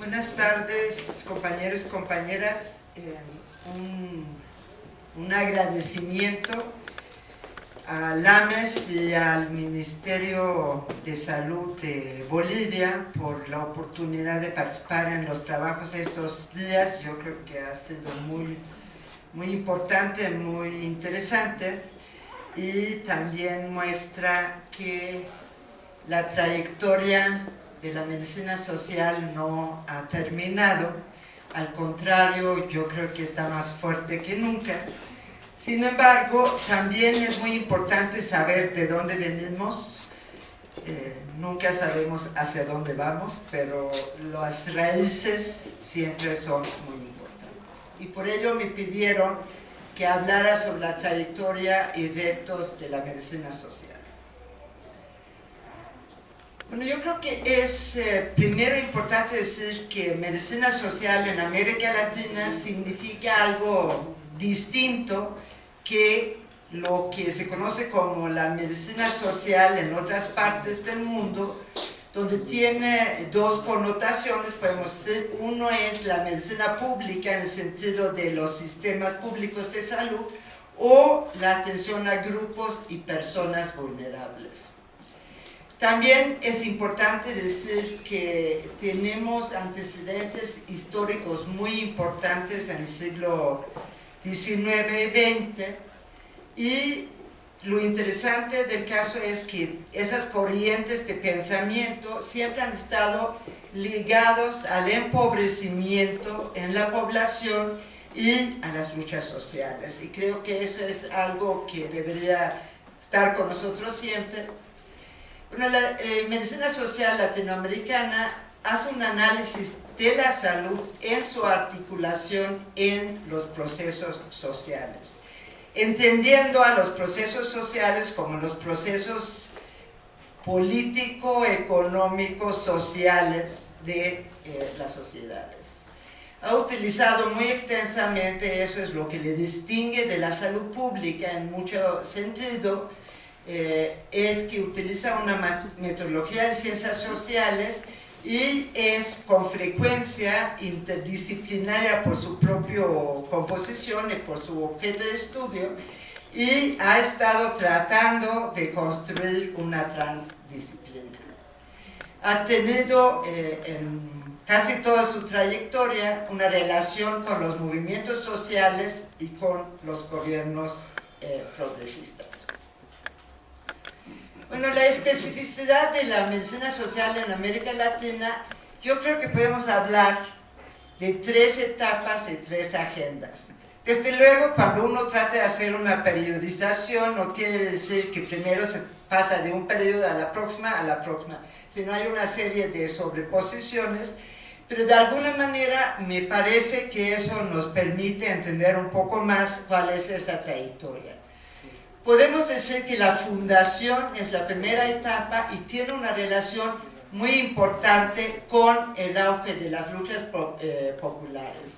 Buenas tardes, compañeros y compañeras. Un agradecimiento al AMES y al Ministerio de Salud de Bolivia por la oportunidad de participar en los trabajos de estos días. Yo creo que ha sido muy importante, muy interesante, y también muestra que la trayectoria de la medicina social no ha terminado. Al contrario, yo creo que está más fuerte que nunca. Sin embargo, también es muy importante saber de dónde venimos. Nunca sabemos hacia dónde vamos, pero las raíces siempre son muy importantes. Y por ello me pidieron que hablara sobre la trayectoria y retos de la medicina social. Bueno, yo creo que es primero importante decir que medicina social en América Latina significa algo distinto que lo que se conoce como la medicina social en otras partes del mundo, donde tiene dos connotaciones, podemos decir. Uno es la medicina pública en el sentido de los sistemas públicos de salud, o la atención a grupos y personas vulnerables. También es importante decir que tenemos antecedentes históricos muy importantes en el siglo XIX y XX, y lo interesante del caso es que esas corrientes de pensamiento siempre han estado ligados al empobrecimiento en la población y a las luchas sociales, y creo que eso es algo que debería estar con nosotros siempre. Bueno, la medicina social latinoamericana hace un análisis de la salud en su articulación en los procesos sociales, entendiendo a los procesos sociales como los procesos político, económicos, sociales de las sociedades. Ha utilizado muy extensamente, eso es lo que le distingue de la salud pública en mucho sentido, es que utiliza una metodología de ciencias sociales y es con frecuencia interdisciplinaria por su propia composición y por su objeto de estudio, y ha estado tratando de construir una transdisciplina. Ha tenido en casi toda su trayectoria una relación con los movimientos sociales y con los gobiernos progresistas. Bueno, la especificidad de la medicina social en América Latina, yo creo que podemos hablar de tres etapas y tres agendas. Desde luego, cuando uno trata de hacer una periodización, no quiere decir que primero se pasa de un periodo a la próxima, sino hay una serie de sobreposiciones, pero de alguna manera me parece que eso nos permite entender un poco más cuál es esta trayectoria. Podemos decir que la fundación es la primera etapa y tiene una relación muy importante con el auge de las luchas populares.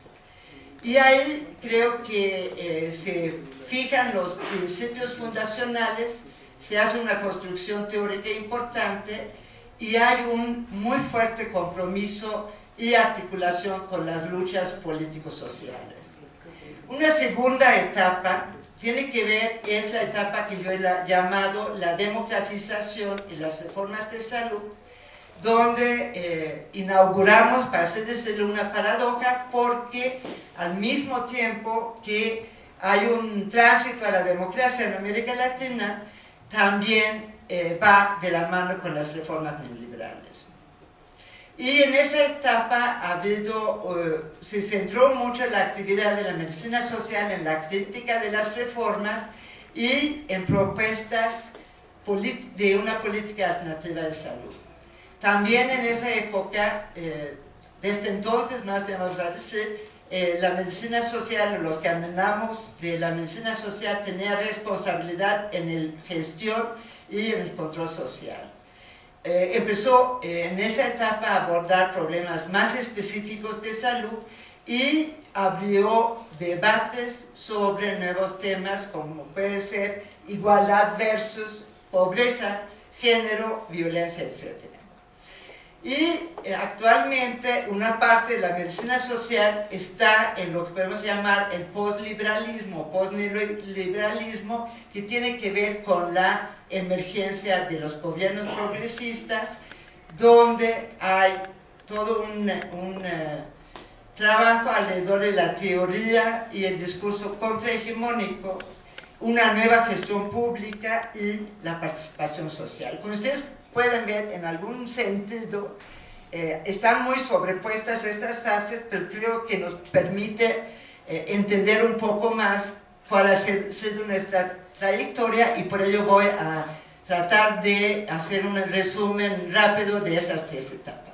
Y ahí creo que se fijan los principios fundacionales, se hace una construcción teórica importante y hay un muy fuerte compromiso y articulación con las luchas político-sociales. Una segunda etapa tiene que ver, es la etapa que yo he llamado la democratización y las reformas de salud, donde inauguramos, para así decirlo, una paradoja, porque al mismo tiempo que hay un tránsito a la democracia en América Latina, también va de la mano con las reformas neoliberales. Y en esa etapa se centró mucho la actividad de la medicina social en la crítica de las reformas y en propuestas de una política alternativa de salud. También en esa época, desde entonces, más bien vamos a decir, la medicina social, los que hablamos de la medicina social, tenía responsabilidad en la gestión y en el control social. Empezó en esa etapa a abordar problemas más específicos de salud y abrió debates sobre nuevos temas como puede ser igualdad versus pobreza, género, violencia, etc. Y actualmente una parte de la medicina social está en lo que podemos llamar el postliberalismo, postliberalismo, que tiene que ver con la emergencia de los gobiernos progresistas, donde hay todo un trabajo alrededor de la teoría y el discurso contrahegemónico, una nueva gestión pública y la participación social. Como ustedes pueden ver, en algún sentido, están muy sobrepuestas estas fases, pero creo que nos permite entender un poco más cuál ha sido nuestra trayectoria, y por ello voy a tratar de hacer un resumen rápido de esas tres etapas.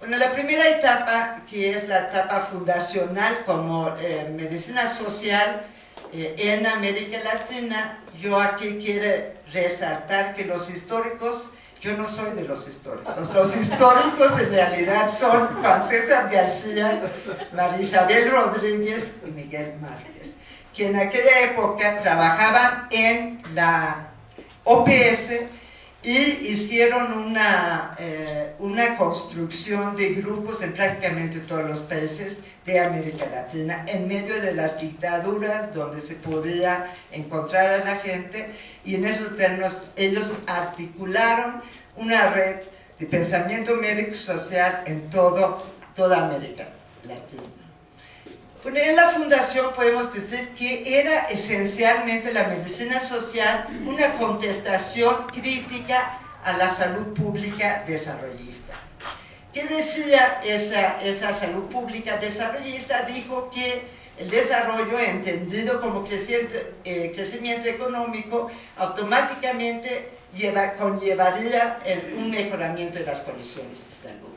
Bueno, la primera etapa, que es la etapa fundacional como medicina social en América Latina, yo aquí quiero resaltar que los históricos, yo no soy de los históricos, los históricos en realidad son Juan César García, María Isabel Rodríguez y Miguel Márquez, que en aquella época trabajaban en la OPS y hicieron una construcción de grupos en prácticamente todos los países de América Latina, en medio de las dictaduras donde se podía encontrar a la gente, y en esos términos ellos articularon una red de pensamiento médico social en toda América Latina. Bueno, en la fundación podemos decir que era esencialmente la medicina social una contestación crítica a la salud pública desarrollista. ¿Qué decía esa salud pública desarrollista? Dijo que el desarrollo, entendido como crecimiento económico, automáticamente conllevaría un mejoramiento de las condiciones de salud.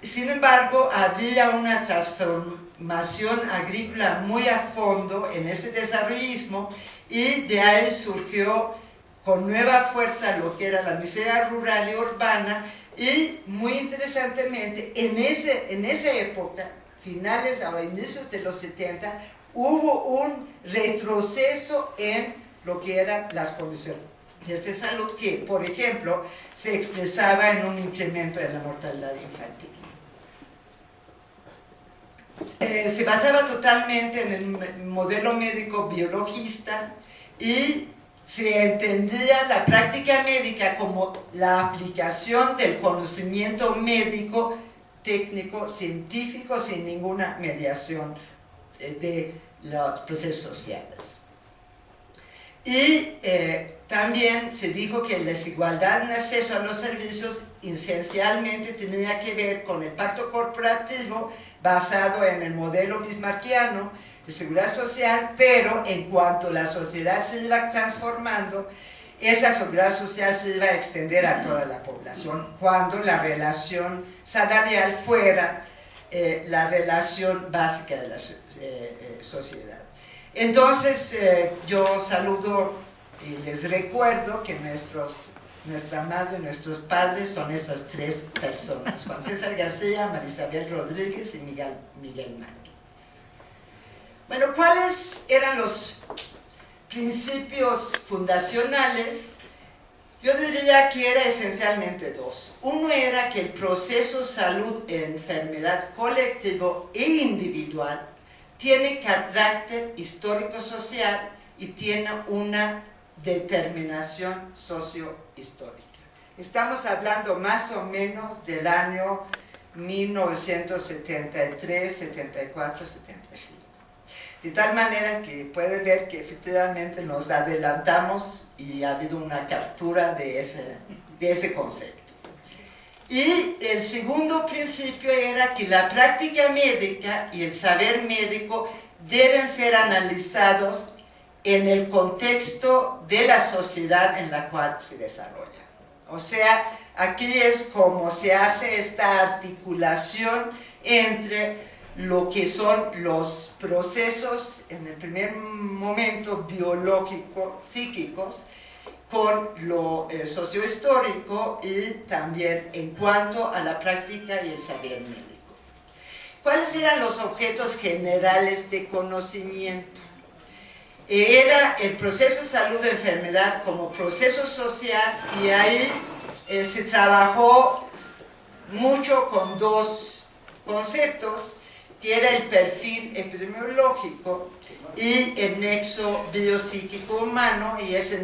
Sin embargo, había una transformación agrícola muy a fondo en ese desarrollismo, y de ahí surgió con nueva fuerza lo que era la miseria rural y urbana, y muy interesantemente, en esa época, finales o inicios de los 70, hubo un retroceso en lo que eran las condiciones de salud, que, por ejemplo, se expresaba en un incremento en la mortalidad infantil. Se basaba totalmente en el modelo médico biologista, y se entendía la práctica médica como la aplicación del conocimiento médico, técnico, científico, sin ninguna mediación de los procesos sociales. Y también se dijo que la desigualdad en acceso a los servicios esencialmente tenía que ver con el pacto corporativo basado en el modelo bismarckiano de seguridad social, pero en cuanto la sociedad se iba transformando, esa seguridad social se iba a extender a toda la población, cuando la relación salarial fuera la relación básica de la sociedad. Entonces, yo saludo y les recuerdo que nuestra madre y nuestros padres son esas tres personas: Juan César García, María Isabel Rodríguez y Miguel Márquez. Bueno, ¿cuáles eran los principios fundacionales? Yo diría que era esencialmente dos. Uno era que el proceso salud-enfermedad colectivo e individual tiene carácter histórico-social y tiene una determinación socio-histórica. Estamos hablando más o menos del año 1973, 74, 75. De tal manera que pueden ver que efectivamente nos adelantamos y ha habido una captura de ese concepto. Y el segundo principio era que la práctica médica y el saber médico deben ser analizados en el contexto de la sociedad en la cual se desarrolla. O sea, aquí es como se hace esta articulación entre lo que son los procesos, en el primer momento biológicos, psíquicos, con lo sociohistórico, y también en cuanto a la práctica y el saber médico. ¿Cuáles eran los objetos generales de conocimiento? Era el proceso de salud-enfermedad como proceso social, y ahí se trabajó mucho con dos conceptos, que era el perfil epidemiológico y el nexo biopsíquico humano. Y ese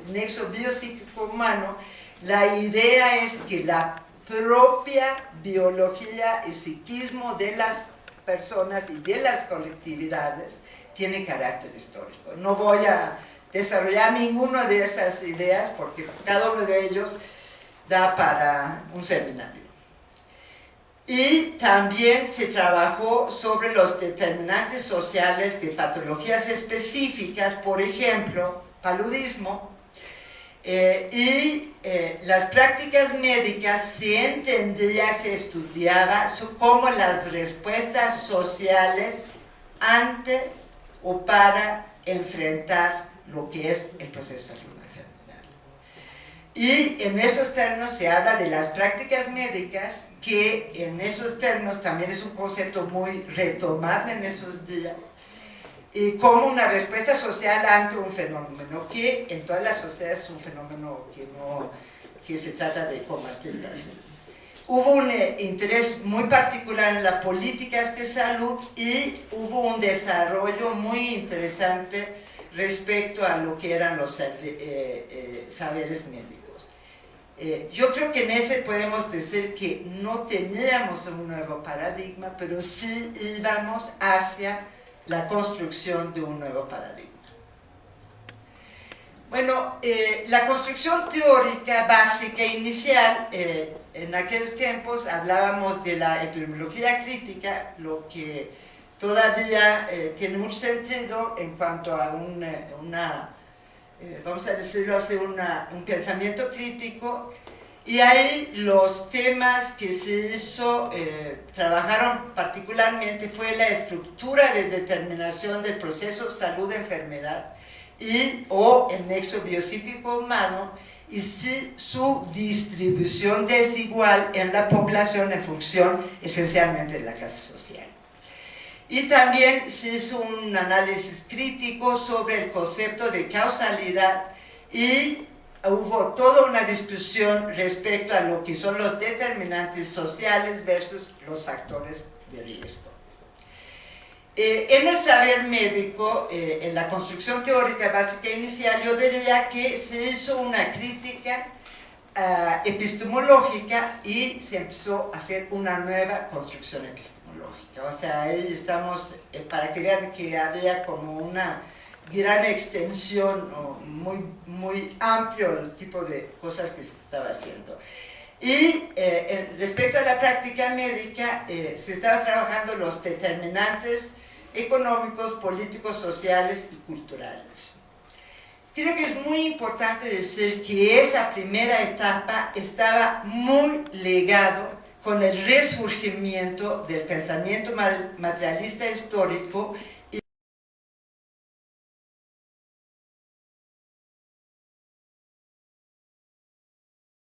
nexo biopsíquico humano, la idea es que la propia biología y psiquismo de las personas y de las colectividades tiene carácter histórico. No voy a desarrollar ninguna de esas ideas porque cada uno de ellos da para un seminario. Y también se trabajó sobre los determinantes sociales de patologías específicas, por ejemplo, paludismo, las prácticas médicas se entendía, se estudiaba como las respuestas sociales ante o para enfrentar lo que es el proceso de salud de la enfermedad. Y en esos términos se habla de las prácticas médicas, que en esos términos también es un concepto muy retomable en esos días, y como una respuesta social ante un fenómeno que en todas las sociedades es un fenómeno que se trata de combatir. Hubo un interés muy particular en las políticas de salud y hubo un desarrollo muy interesante respecto a lo que eran los saberes médicos. Yo creo que en ese podemos decir que no teníamos un nuevo paradigma, pero sí íbamos hacia la construcción de un nuevo paradigma. Bueno, la construcción teórica básica inicial, en aquellos tiempos hablábamos de la epidemiología crítica, lo que todavía tiene mucho sentido en cuanto a vamos a decirlo así, un pensamiento crítico. Y ahí los temas que se trabajaron particularmente fue la estructura de determinación del proceso salud-enfermedad o el nexo biopsíquico humano y su distribución desigual en la población en función esencialmente de la clase social. Y también se hizo un análisis crítico sobre el concepto de causalidad y hubo toda una discusión respecto a lo que son los determinantes sociales versus los factores de riesgo. En el saber médico, en la construcción teórica básica inicial, yo diría que se hizo una crítica epistemológica y se empezó a hacer una nueva construcción epistemológica. O sea, ahí estamos, para que vean que había como una gran extensión, muy amplio el tipo de cosas que se estaba haciendo. Y respecto a la práctica médica, se estaba trabajando los determinantes económicos, políticos, sociales y culturales. Creo que es muy importante decir que esa primera etapa estaba muy ligado con el resurgimiento del pensamiento materialista histórico